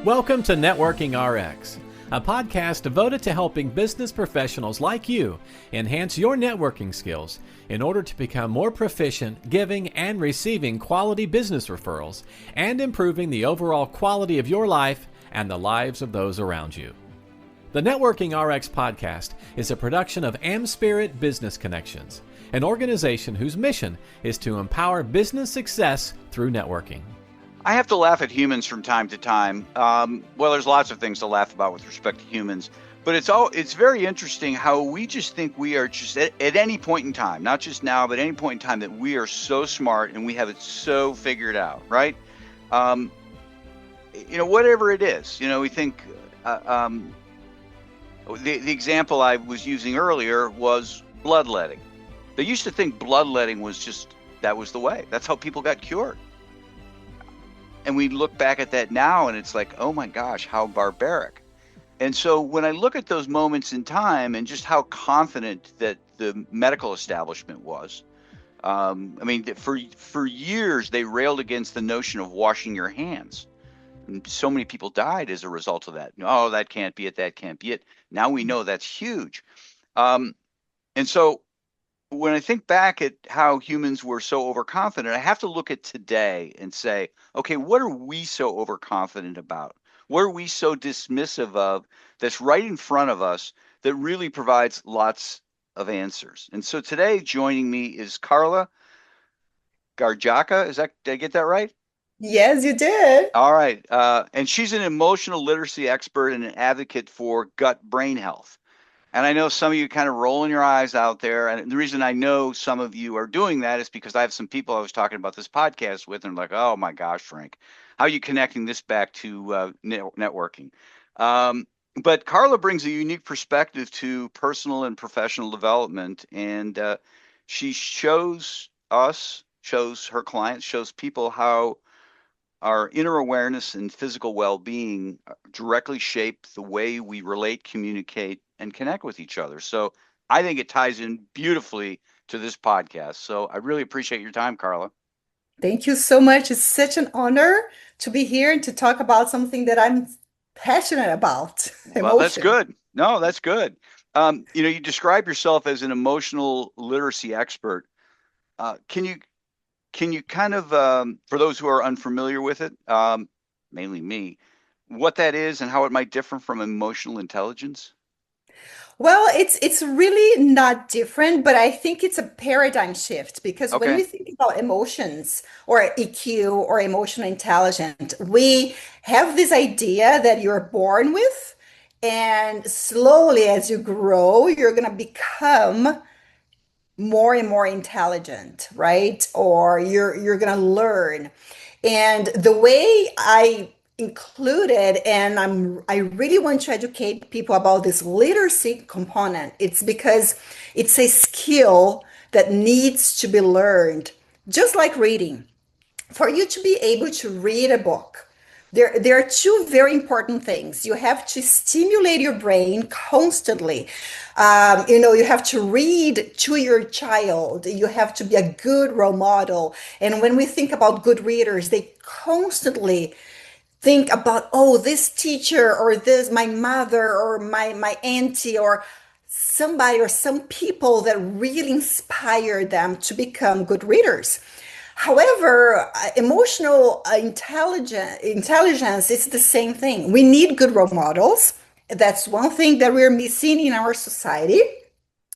Welcome to Networking RX, a podcast devoted to helping business professionals like you enhance your networking skills in order to become more proficient giving and receiving quality business referrals and improving the overall quality of your life and the lives of those around you. The Networking RX podcast is a production of AmSpirit Business Connections, an organization whose mission is to empower business success through networking. I have to laugh at humans from time to time. Well, there's lots of things to laugh about with respect to humans, but it's very interesting how we just think we are just at any point in time, not just now, but any point in time, that we are so smart and we have it so figured out, right? Whatever it is, we think. The example I was using earlier was bloodletting. They used to think bloodletting was that was the way. That's how people got cured. And we look back at that now and it's like, oh my gosh, how barbaric. And so when I look at those moments in time and just how confident that the medical establishment was, for years they railed against the notion of washing your hands. And so many people died as a result of that. Oh, that can't be it. That can't be it. Now we know that's huge. And so when I think back at how humans were so overconfident, I have to look at today and say, okay, what are we so overconfident about? What are we so dismissive of that's right in front of us that really provides lots of answers? And so today joining me is Carla Garjaka. Did I get that right? Yes, you did. All right. And she's an emotional literacy expert and an advocate for gut-brain health. And I know some of you kind of rolling your eyes out there. And the reason I know some of you are doing that is because I have some people I was talking about this podcast with, and like, oh my gosh, Frank, how are you connecting this back to networking? But Carla brings a unique perspective to personal and professional development. And she shows her clients, shows people how our inner awareness and physical well-being directly shape the way we relate, communicate, and connect with each other. So I think it ties in beautifully to this podcast. So I really appreciate your time, Carla. Thank you so much. It's such an honor to be here and to talk about something that I'm passionate about. Emotion. Well, that's good. No, that's good. You describe yourself as an emotional literacy expert. Can you kind of, for those who are unfamiliar with it, mainly me, what that is and how it might differ from emotional intelligence? Well, it's really not different, but I think it's a paradigm shift because when we think about emotions or EQ or emotional intelligence, we have this idea that you're born with, and slowly as you grow, you're going to become more and more intelligent, right? Or you're going to learn. And the way I included, and I really want to educate people about this literacy component, it's because it's a skill that needs to be learned, just like reading. For you to be able to read a book, there are two very important things. You have to stimulate your brain constantly. You have to read to your child. You have to be a good role model. And when we think about good readers, they constantly think about, oh, this teacher or this, my mother or my auntie or somebody or some people that really inspire them to become good readers. However, emotional intelligence is the same thing. We need good role models. That's one thing that we're missing in our society,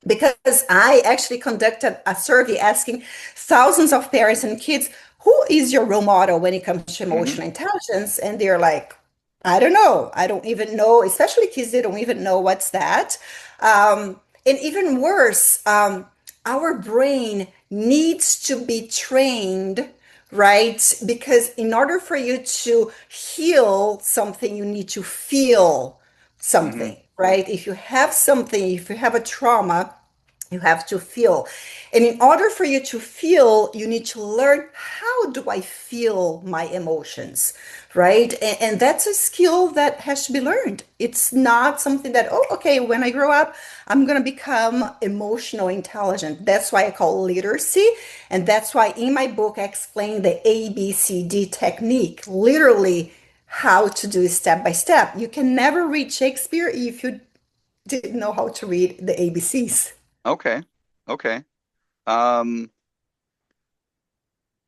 because I actually conducted a survey asking thousands of parents and kids, who is your role model when it comes to emotional intelligence? And they're like, I don't know. I don't even know, especially kids, they don't even know what's that. And even worse, our brain needs to be trained, right? Because in order for you to heal something, you need to feel something, right? If you have something, if you have a trauma, you have to feel. And in order for you to feel, you need to learn, how do I feel my emotions, right? And that's a skill that has to be learned. It's not something that, oh, okay, when I grow up, I'm going to become emotional intelligent. That's why I call literacy. And that's why in my book, I explain the ABCD technique, literally how to do it step by step. You can never read Shakespeare if you didn't know how to read the ABCs. Okay. Okay. Um,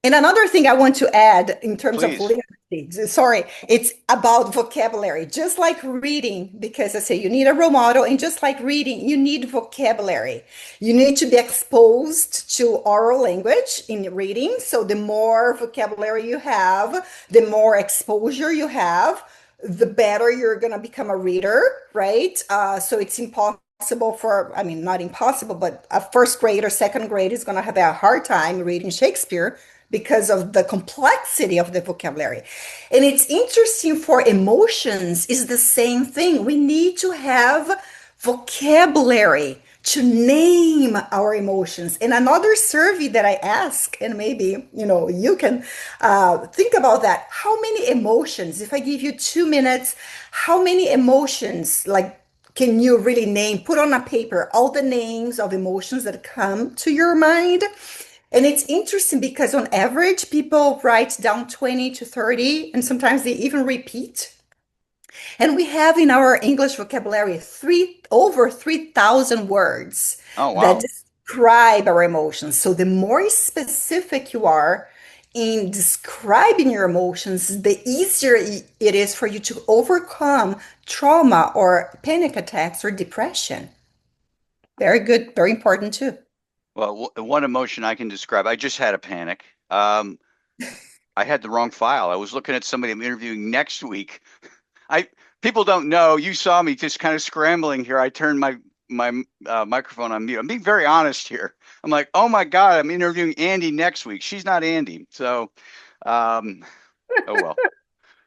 And another thing I want to add in terms of Please. literacy, sorry, it's about vocabulary, just like reading, because I say you need a role model, and just like reading, you need vocabulary. You need to be exposed to oral language in reading. So the more vocabulary you have, the more exposure you have, the better you're going to become a reader, right? So it's impossible for, I mean, not impossible, but a first grade or second grade is going to have a hard time reading Shakespeare because of the complexity of the vocabulary. And it's interesting for emotions is the same thing. We need to have vocabulary to name our emotions. And another survey that I ask, and maybe you can think about that. How many emotions, if I give you 2 minutes, how many emotions like can you really name, put on a paper all the names of emotions that come to your mind? And it's interesting because on average, people write down 20 to 30, and sometimes they even repeat. And we have in our English vocabulary over 3,000 words Oh, that wow. describe our emotions. So the more specific you are in describing your emotions, the easier it is for you to overcome trauma or panic attacks or depression. Very good, very important too. Well, one emotion I can describe, I just had a panic. I had the wrong file. I was looking at somebody I'm interviewing next week. I People don't know. You saw me just kind of scrambling here. I turned my microphone on mute. I'm being very honest here. I'm like, oh my God, I'm interviewing Andy next week. She's not Andy. So, um, oh well.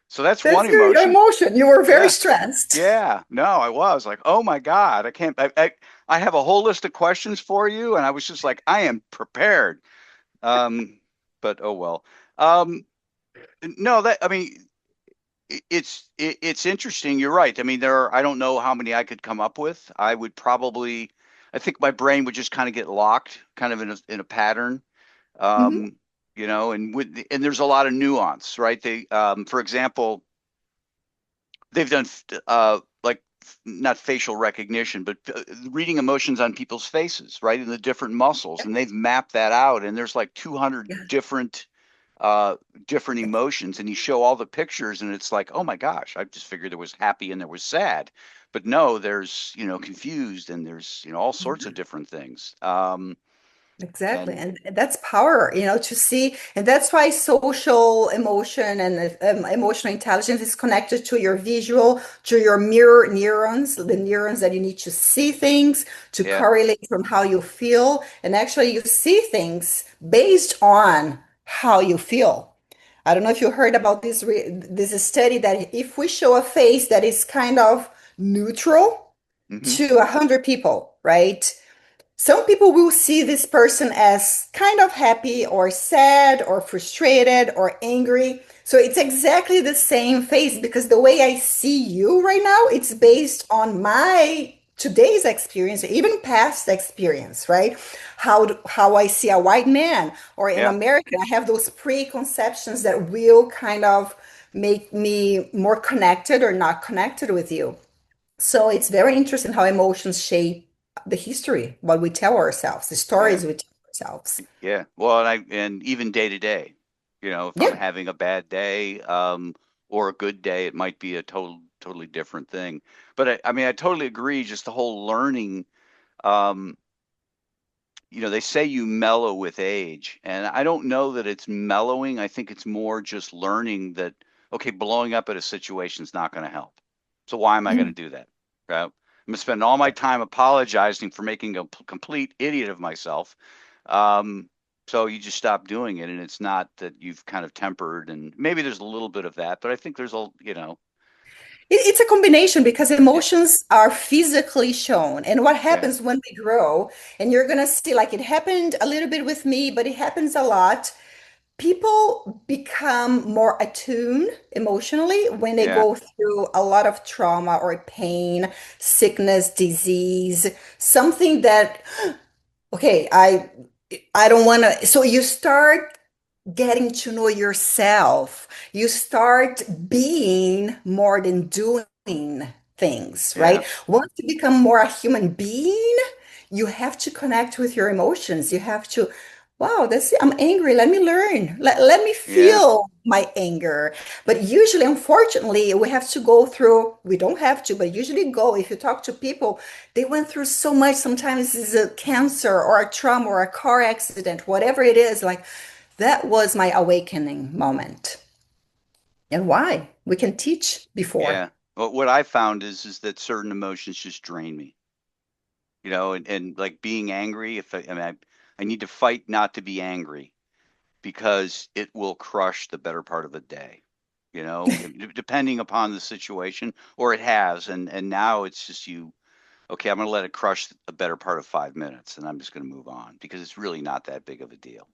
So that's one That's your emotion. emotion. You were very Yeah. stressed. Yeah. No, I was like, oh my God, I can't. I have a whole list of questions for you, and I was just like, I am prepared. Um, but oh well. Um, no, that I mean, it's interesting. You're right. I mean, I don't know how many I could come up with. I think my brain would just kind of get locked, kind of in a pattern. Mhm. Um, and there's a lot of nuance, right? For example, they've done like not facial recognition, but reading emotions on people's faces, right, and the different muscles, and they've mapped that out. And there's like 200 Yeah, different emotions, and you show all the pictures, and it's like, oh my gosh, I just figured there was happy and there was sad, but no, there's confused, and there's all sorts of different things. exactly. And And that's power, to see. And that's why social emotion and emotional intelligence is connected to your visual, to your mirror neurons, the neurons that you need to see things, to yeah, correlate from how you feel. And actually, you see things based on how you feel. I don't know if you heard about this study that if we show a face that is kind of neutral hmm, to 100 people, right? Some people will see this person as kind of happy or sad or frustrated or angry. So it's exactly the same face because the way I see you right now, it's based on my today's experience, even past experience, right? How I see a white man or in yeah, America, I have those preconceptions that will kind of make me more connected or not connected with you. So it's very interesting how emotions shape the history, what we tell ourselves, the yeah, stories we tell ourselves. yeah. Well, and even day to day, if I'm Yeah. having a bad day, or a good day, it might be a totally different thing. But I mean, I totally agree. Just the whole learning. Um, they say you mellow with age, and I don't know that it's mellowing. I think it's more just learning that, okay, blowing up at a situation is not going to help. So why am I going to Mhm. do that? Right? I'm going to spend all my time apologizing for making a complete idiot of myself. Um, so you just stop doing it, and it's not that you've kind of tempered, and maybe there's a little bit of that, but I think there's It's a combination because yeah, emotions are physically shown. And what yeah, happens when we grow, and you're going to see, like it happened a little bit with me, but it happens a lot. People become more attuned emotionally when they yeah, go through a lot of trauma or pain, sickness, disease, something that okay, I don't want to. So you start. getting to know yourself. You start being more than doing things, Yeah. right? Once you become more a human being, you have to connect with your emotions. You have to, wow, that's it. I'm angry. Let me learn. Let me Yeah. feel my anger. But usually, unfortunately, we have to go through, we don't have to, but usually go, if you talk to people, they went through so much. Sometimes it's a cancer or a trauma or a car accident, whatever it is. Like, that was my awakening moment. And why? We can teach before. Yeah. But what I found is that certain emotions just drain me. And like being angry, if I need to fight not to be angry because it will crush the better part of a day, depending upon the situation, or it has, and now it's just okay, I'm going to let it crush the better part of 5 minutes, and I'm just going to move on because it's really not that big of a deal.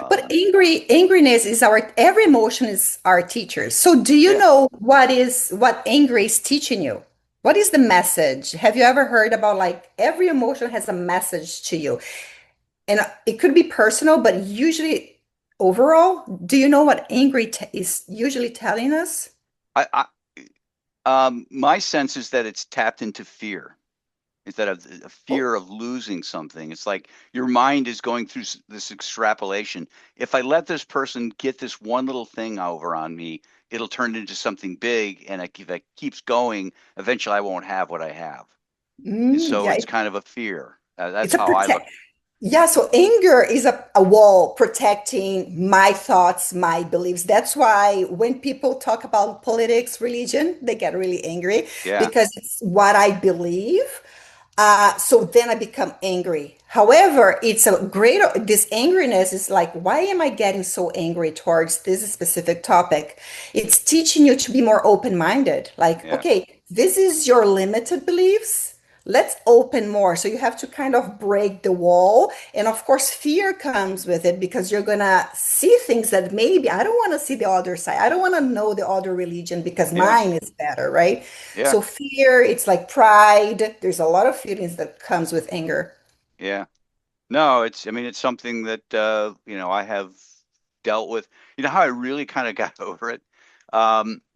But angriness is every emotion is our teacher. So do you Yeah, know what anger is teaching you? What is the message? Have you ever heard about like every emotion has a message to you? And it could be personal, but usually overall, do you know what is usually telling us? my sense is that it's tapped into fear. Is that a Oh, fear of losing something? It's like your mind is going through this extrapolation. If I let this person get this one little thing over on me, it'll turn into something big, and if it keeps going, eventually I won't have what I have. And so yeah, it's kind of a fear. That's it's a how I look. protect. Yeah, so anger is a wall protecting my thoughts, my beliefs. That's why when people talk about politics, religion, they get really angry Yeah, because it's what I believe. So then I become angry. However, it's a greater, this angriness is like, why am I getting so angry towards this specific topic? It's teaching you to be more open-minded. Like, yeah, okay, this is your limited beliefs. Let's open more. So you have to kind of break the wall. And of course, fear comes with it because you're going to see things that maybe I don't want to see the other side. I don't want to know the other religion because yeah, mine is better, right? yeah, So fear, it's like pride. There's a lot of feelings that comes with anger. yeah. No, I mean, it's something that I have dealt with. You know how I really kind of got over it?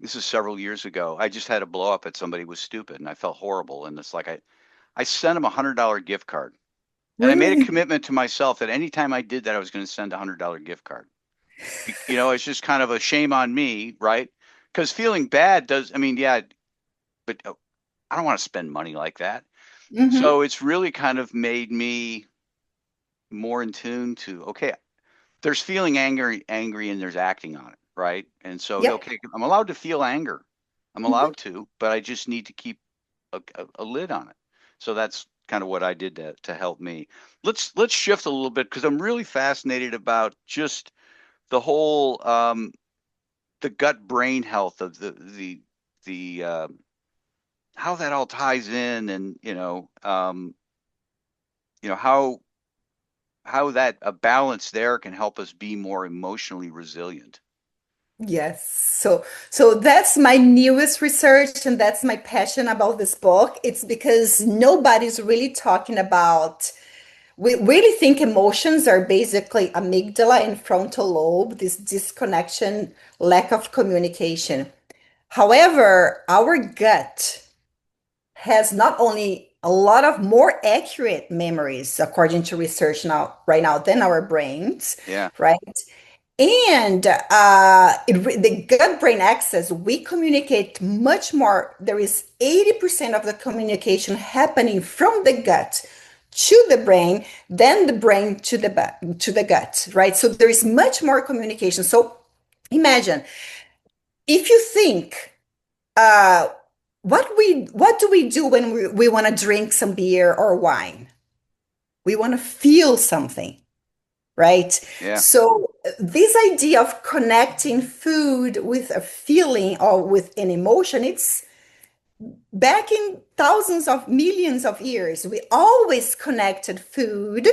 This is several years ago. I just had a blow up at somebody who was stupid, and I felt horrible. And it's like I sent him $100 gift card, and I made a Really? commitment to myself that anytime I did that, I was going to send a $100 gift card. It's just kind of a shame on me, right? Because feeling bad does, I mean, yeah, but I don't want to spend money like that. Mm-hmm. So it's really kind of made me more in tune to, okay, there's feeling angry, and there's acting on it, right? And so, Yep. okay, I'm allowed to feel anger. I'm Mm-hmm. allowed to, but I just need to keep a lid on it. So that's kind of what I did to help me. Let's shift a little bit because I'm really fascinated about just the whole the gut brain health of the how that all ties in, and how that a balance there can help us be more emotionally resilient. Yes. So that's my newest research and that's my passion about this book. It's because nobody's really talking about we really think emotions are basically amygdala and frontal lobe, this disconnection, lack of communication. However, our gut has not only a lot of more accurate memories, according to research now, right now, than our brains, Yeah, right? And the gut brain axis, we communicate much more. There is 80% of the communication happening from the gut to the brain than the brain to the gut, right? So there is much more communication. So imagine if you think, uh, what do we do when we want to drink some beer or wine? We want to feel something, right? yeah, So this idea of connecting food with a feeling or with an emotion, it's back in thousands of millions of years. We always connected food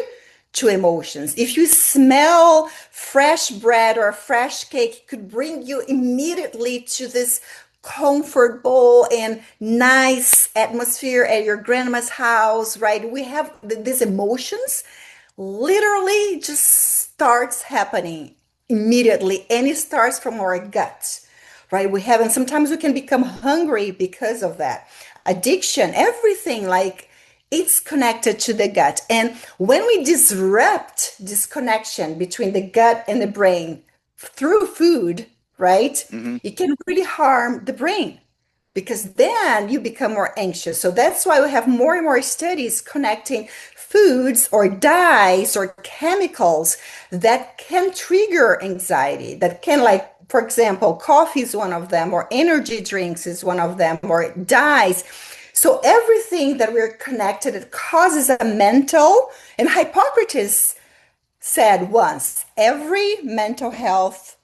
to emotions. If you smell fresh bread or a fresh cake, it could bring you immediately to this comfortable and nice atmosphere at your grandma's house, right? We have these emotions literally just starts happening. immediately, and it starts from our gut, right? We have, and sometimes we can become hungry because of that. Addiction, everything, like it's connected to the gut. And when we disrupt this connection between the gut and the brain through food, right, Hmm. it can really harm the brain because then you become more anxious. So that's why we have more and more studies connecting foods or dyes or chemicals that can trigger anxiety, that can, like, for example, coffee is one of them, or energy drinks is one of them, or dyes. So everything that we're connected, it causes a mental, and Hippocrates said once, every mental health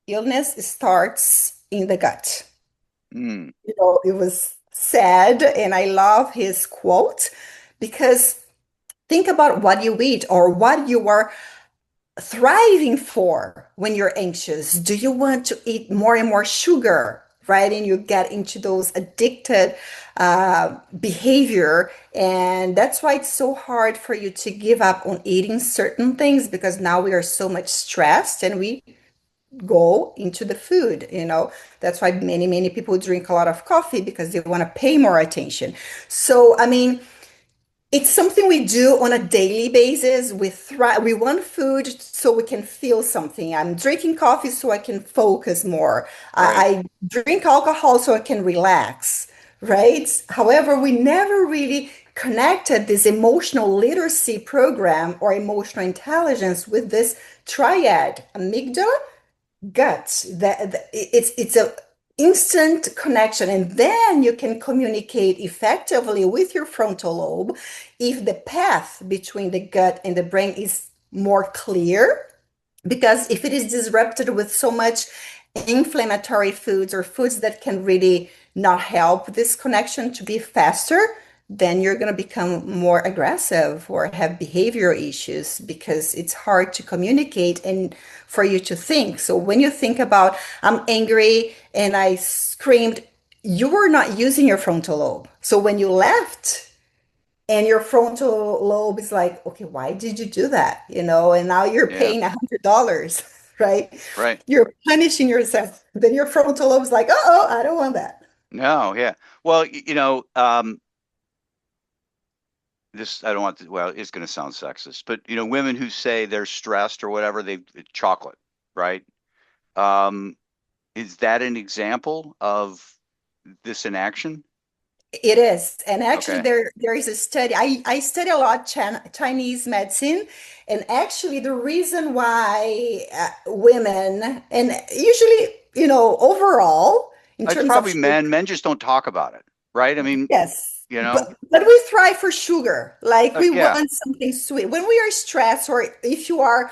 illness starts in the gut. Mm. It was sad, and I love his quote because think about what you eat or what you are thriving for when you're anxious. Do you want to eat more and more sugar, right? And you get into those addicted behavior. And that's why it's so hard for you to give up on eating certain things because now we are so much stressed and we go into the food. That's why many people drink a lot of coffee because they want to pay more attention. So I mean, it's something we do on a daily basis. We want food so we can feel something. I'm drinking coffee so I can focus more. Right. I drink alcohol so I can relax, right? However, we never really connected this emotional literacy program or emotional intelligence with this triad: amygdala, gut. It's a instant connection, and then you can communicate effectively with your frontal lobe if the path between the gut and the brain is more clear. Because if it is disrupted with so much inflammatory foods or foods that can really not help this connection to be faster, then you're going to become more aggressive or have behavioral issues because it's hard to communicate and for you to think. So when you think about, I'm angry and I screamed, you were not using your frontal lobe. So when you left, and your frontal lobe is like, okay, why did you do that? And now you're Yeah. paying $100, right? Right. You're punishing yourself. Then your frontal lobe is like, oh, I don't want that. No. Yeah. Well, this I don't want to. Well, it's going to sound sexist, but women who say they're stressed or whatever, they chocolate, right? Um, is that an example of this in action? It is. And actually, Okay. there is a study. I study a lot Chinese medicine. And actually, the reason why women, and usually, overall, in It's terms of probably sugar, men. Men just don't talk about it, right? I mean, yes, you know, but we thrive for sugar. Like we yeah, want something sweet. When we are stressed, or if you are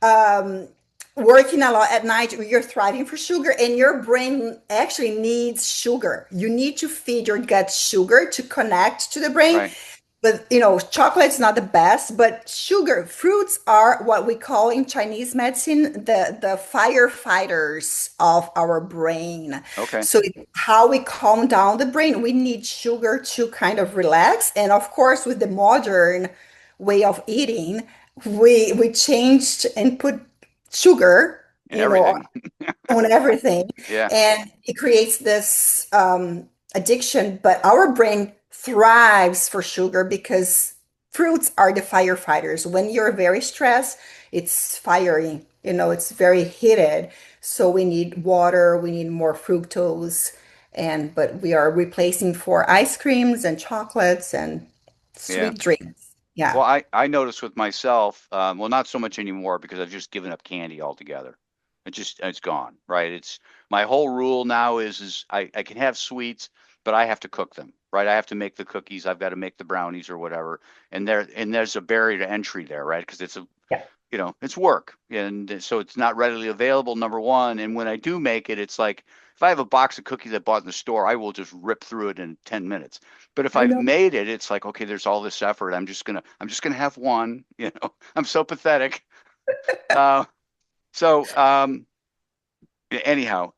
um, working a lot at night, you're thriving for sugar, and your brain actually needs sugar. You need to feed your gut sugar to connect to the brain. right. But chocolate's not the best, but sugar, fruits are what we call in Chinese medicine the firefighters of our brain. Okay. So how we calm down the brain, we need sugar to kind of relax. And of course, with the modern way of eating, we changed and put sugar, And everything. on everything, Yeah. and it creates this addiction. But our brain thrives for sugar because fruits are the firefighters. When you're very stressed, it's fiery, it's very heated. So we need water, we need more fructose, but we are replacing for ice creams and chocolates and Yeah. sweet drinks. Well, Yeah. I noticed with myself, well, not so much anymore because I've just given up candy altogether. It's gone, right? It's my whole rule now is I can have sweets, but I have to cook them, right? I have to make the cookies, I've got to make the brownies or whatever. And there's a barrier to entry there, right? Because Yeah. it's work. And so it's not readily available, number one. And when I do make it, it's like if I have a box of cookies I bought in the store, I will just rip through it in 10 minutes. But if I I've know. made it, it's like, okay, there's all this effort. I'm just gonna have one, I'm so pathetic. Uh, so anyhow,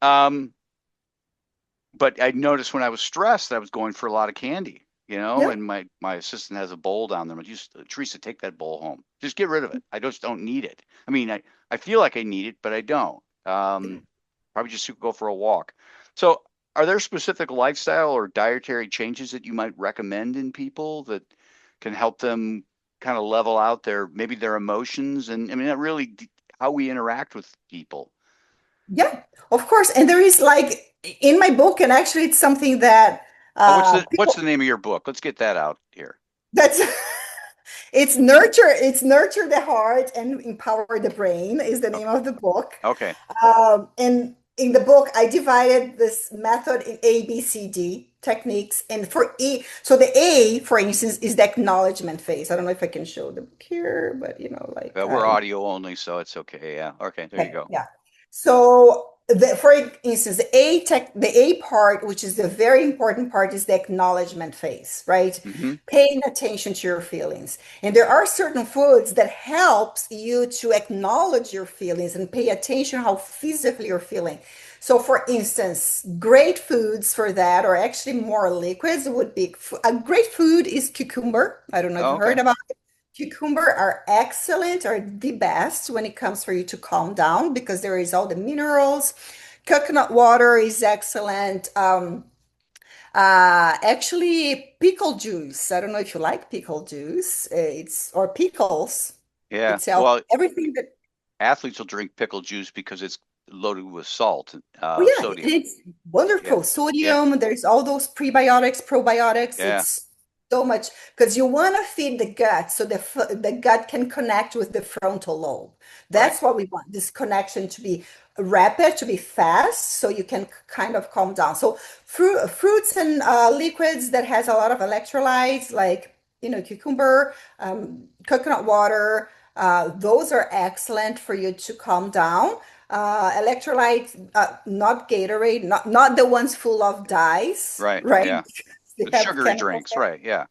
but I noticed when I was stressed, I was going for a lot of candy, Yeah. and my assistant has a bowl down there. Teresa, take that bowl home. Just get rid of it. I just don't need it. I mean, I feel like I need it, but I don't. Probably just go for a walk. So, are there specific lifestyle or dietary changes that you might recommend in people that can help them kind of level out maybe their emotions and I mean, that really how we interact with people? Yeah, of course. And there is like in my book, and actually it's something that Oh, what's people the name of your book? Let's get that out here. that's it's nurture the heart and empower the brain is the O- name of the book. Okay. And in the book, I divided this method in A, B, C, D techniques. And for E, so the A, for instance, is the acknowledgement phase. I don't know if I can show the book here, but like We're audio only, so it's okay. Yeah. Okay. There you okay, go. yeah. So for instance, the A part, which is the very important part, is the acknowledgement phase, right? Hmm. Paying attention to your feelings. And there are certain foods that helps you to acknowledge your feelings and pay attention how physically you're feeling. So for instance, great foods for that, or actually more liquids would be a great food is cucumber. I don't know if Oh, you okay. heard about cucumber are excellent, are the best when it comes for you to calm down because there is all the minerals. Coconut water is excellent. Actually, pickle juice. I don't know if you like pickle juice. It's or pickles Yeah. itself. Well, Everything that athletes will drink pickle juice because it's loaded with salt, oh yeah, and sodium. it's Yeah. wonderful. Yeah. Sodium, there's all those prebiotics, probiotics. Yeah. It's so much because you want to feed the gut so the gut can connect with the frontal lobe. Right. That's what we want, this connection to be rapid, to be fast, so you can kind of calm down. So fruits and liquids that has a lot of electrolytes, like cucumber, coconut water, those are excellent for you to calm down. Electrolytes, not Gatorade, not the ones full of dyes, Right. right? Yeah. They The have sugary chemicals drinks. there. Right. Yeah.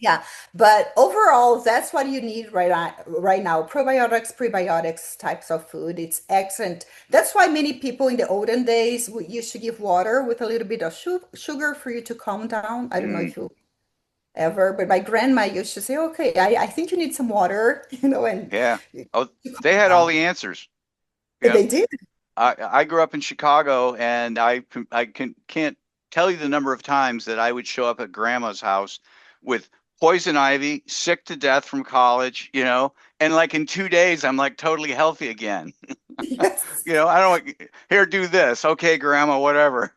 Yeah, but overall, that's what you need right now. Probiotics, prebiotics types of food. It's excellent. That's why many people in the olden days would used to give water with a little bit of sugar for you to calm down. I don't know Mm, if you ever, but my grandma used to say, "Okay, I think you need some water," and yeah. Oh, to they calm had all down. the answers. You And know, they did. I grew up in Chicago, and can't tell you the number of times that I would show up at grandma's house with poison ivy, sick to death from college, and like in 2 days, I'm like totally healthy again. Yes. I don't here, do this. Okay, grandma, whatever.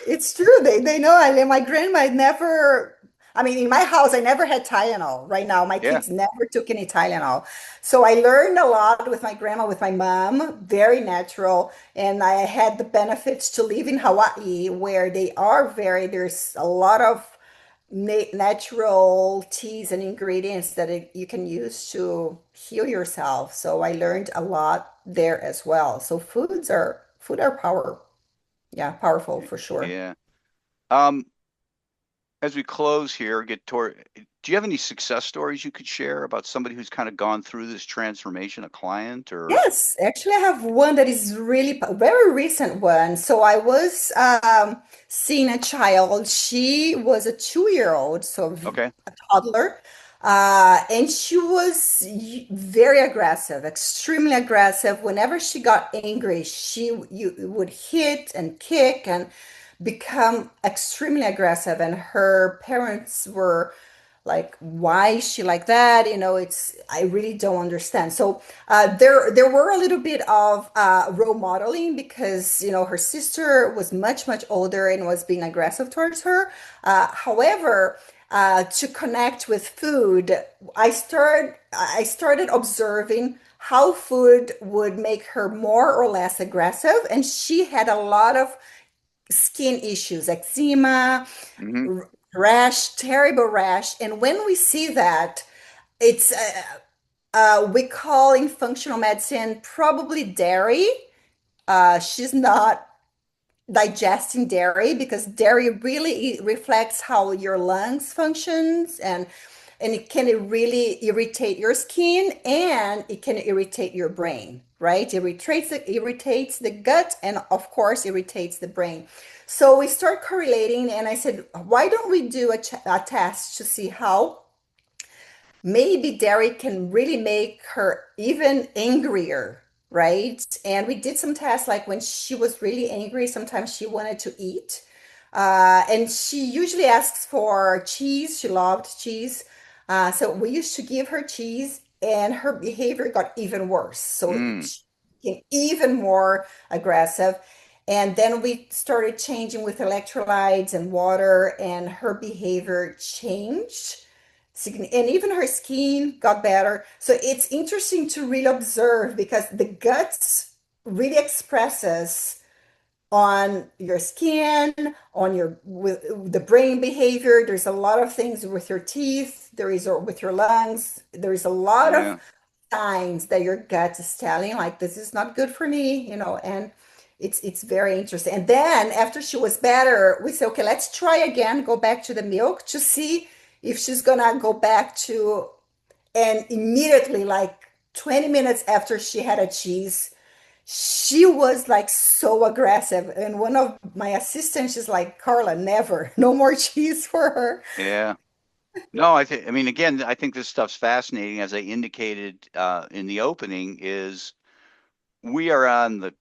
It's true. They know. And my grandma never, I mean, in my house, I never had Tylenol. Right now, my Yeah. kids never took any Tylenol. So I learned a lot with my grandma, with my mom, very natural. And I had the benefits to live in Hawaii, where there's a lot of natural teas and ingredients that you can use to heal yourself. So I learned a lot there as well. So food are powerful for sure. Yeah. Um, as we close here, do you have any success stories you could share about somebody who's kind of gone through this transformation, a client or Yes, actually, I have one that is really very recent one. So I was seeing a child. She was a 2-year old, so okay. a toddler, and she was very aggressive, extremely aggressive. Whenever she got angry, you would hit and kick and become extremely aggressive. And her parents were like, why is she like that? I really don't understand. So there were a little bit of role modeling because her sister was much older and was being aggressive towards her. However, to connect with food, I started observing how food would make her more or less aggressive, and she had a lot of skin issues, eczema, Hmm. rash, terrible rash. And when we see that, it's we call in functional medicine probably dairy. She's not digesting dairy because dairy really reflects how your lungs functions, and it can really irritate your skin, and it can irritate your brain, right? It irritates the gut, and of course irritates the brain. So we start correlating, and I said, why don't we do a test to see how maybe dairy can really make her even angrier. right? And we did some tests, like when she was really angry, sometimes she wanted to eat. And she usually asks for cheese. She loved cheese. So we used to give her cheese, and her behavior got even worse. So Mm, she became even more aggressive. And then we started changing with electrolytes and water, and her behavior changed. And even her skin got better. So it's interesting to really observe, because the guts really expresses on your skin, on your with the brain behavior. There's a lot of things with your teeth. There is with your lungs. There is a lot of yeah. signs that your gut is telling, like, this is not good for me, and it's very interesting. And then after she was better, we said, okay, let's try again, go back to the milk to see if she's gonna go back to. And immediately, like 20 minutes after she had a cheese, she was like so aggressive. And one of my assistants is like, Carla, never, no more cheese for her. Yeah. No, I mean, again, I think this stuff's fascinating. As I indicated in the opening, is we are on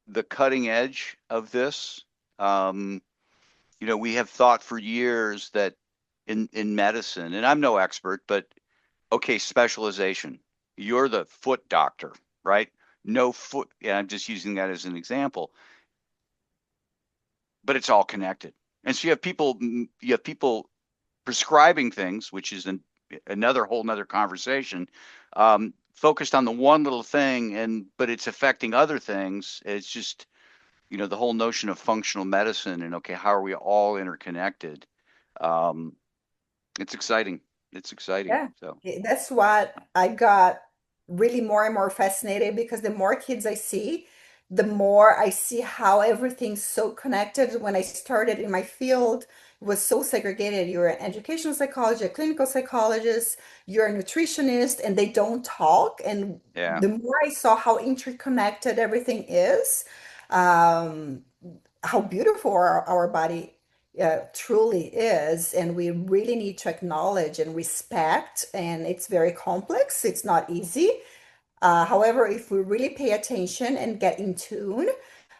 the cutting edge of this. Um, we have thought for years that in medicine, and I'm no expert, but okay, specialization. You're the foot doctor, right? No foot. Yeah, I'm just using that as an example, but it's all connected. And so you have people prescribing things, which is another whole nother conversation, focused on the one little thing, but it's affecting other things. It's just, the whole notion of functional medicine and, okay, how are we all interconnected? Um, it's exciting. It's exciting. Yeah, So that's what I got really more and more fascinated, because the more kids I see, the more I see how everything's so connected. When I started in my field, it was so segregated. You're an educational psychologist, a clinical psychologist, you're a nutritionist, and they don't talk. And yeah, the more I saw how interconnected everything is, um, how beautiful our body truly is, and we really need to acknowledge and respect. And it's very complex, it's not easy. However, if we really pay attention and get in tune,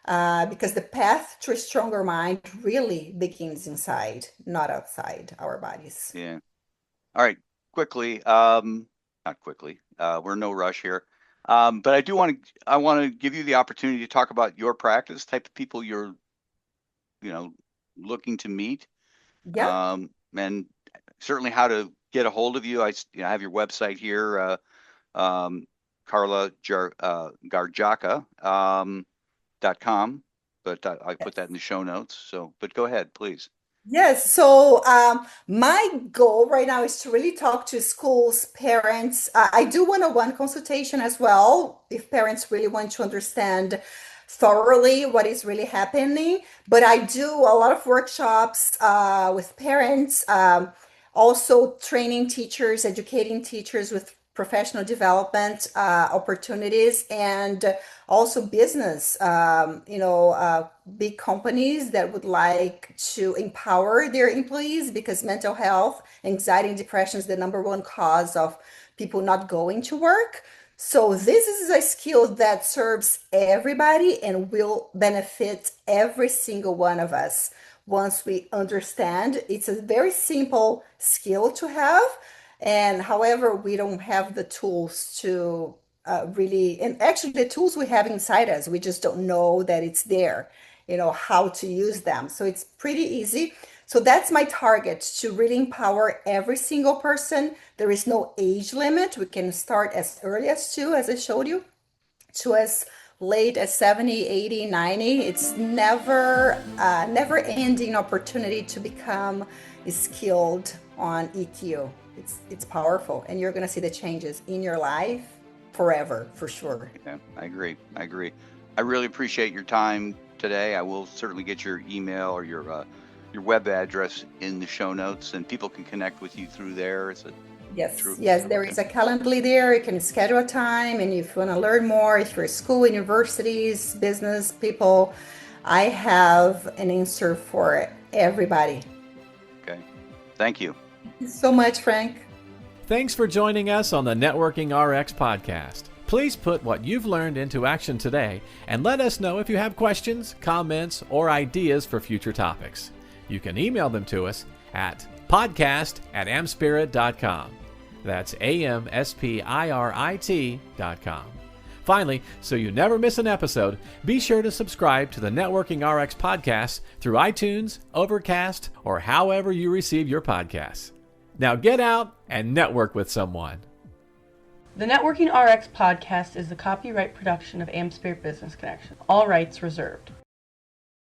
because the path to a stronger mind really begins inside, not outside our bodies. yeah. All right, quickly, not quickly. We're in no rush here. But I want to give you the opportunity to talk about your practice, type of people you're, you know, looking to meet, Yeah. and certainly how to get a hold of you. I have your website here, Carla Garjaca, .com, but I put that in the show notes. So, but go ahead, please. Yes, so my goal right now is to really talk to schools, parents. I do one-on-one consultation as well, if parents really want to understand thoroughly what is really happening. But I do a lot of workshops with parents, also training teachers, educating teachers with professional development opportunities, and also business, big companies that would like to empower their employees, because mental health, anxiety, and depression is the number one cause of people not going to work. So this is a skill that serves everybody and will benefit every single one of us once we understand. It's a very simple skill to have, and however, we don't have the tools to really, and actually the tools we have inside us, we just don't know that it's there, how to use them. So it's pretty easy. So that's my target, to really empower every single person. There is no age limit. We can start as early as 2, as I showed you, to as late as 70, 80, 90. It's never ending opportunity to become skilled on EQ. It's powerful, and you're going to see the changes in your life forever, for sure. Yeah, I agree. I agree. I really appreciate your time today. I will certainly get your email or your web address in the show notes, and people can connect with you through there. It's a Yes, true. yes, there Okay. is a Calendly there. You can schedule a time, and if you want to learn more, if you're school, universities, business people, I have an answer for everybody. Okay. Thank you. Thank you so much, Frank. Thanks for joining us on the Networking RX podcast. Please put what you've learned into action today and let us know if you have questions, comments, or ideas for future topics. You can email them to us at podcast@amspirit.com. That's AmSpirit.com. Finally, so you never miss an episode, be sure to subscribe to the Networking RX podcast through iTunes, Overcast, or however you receive your podcasts. Now get out and network with someone. The Networking RX podcast is the copyright production of AmSpirit Business Connection. All rights reserved.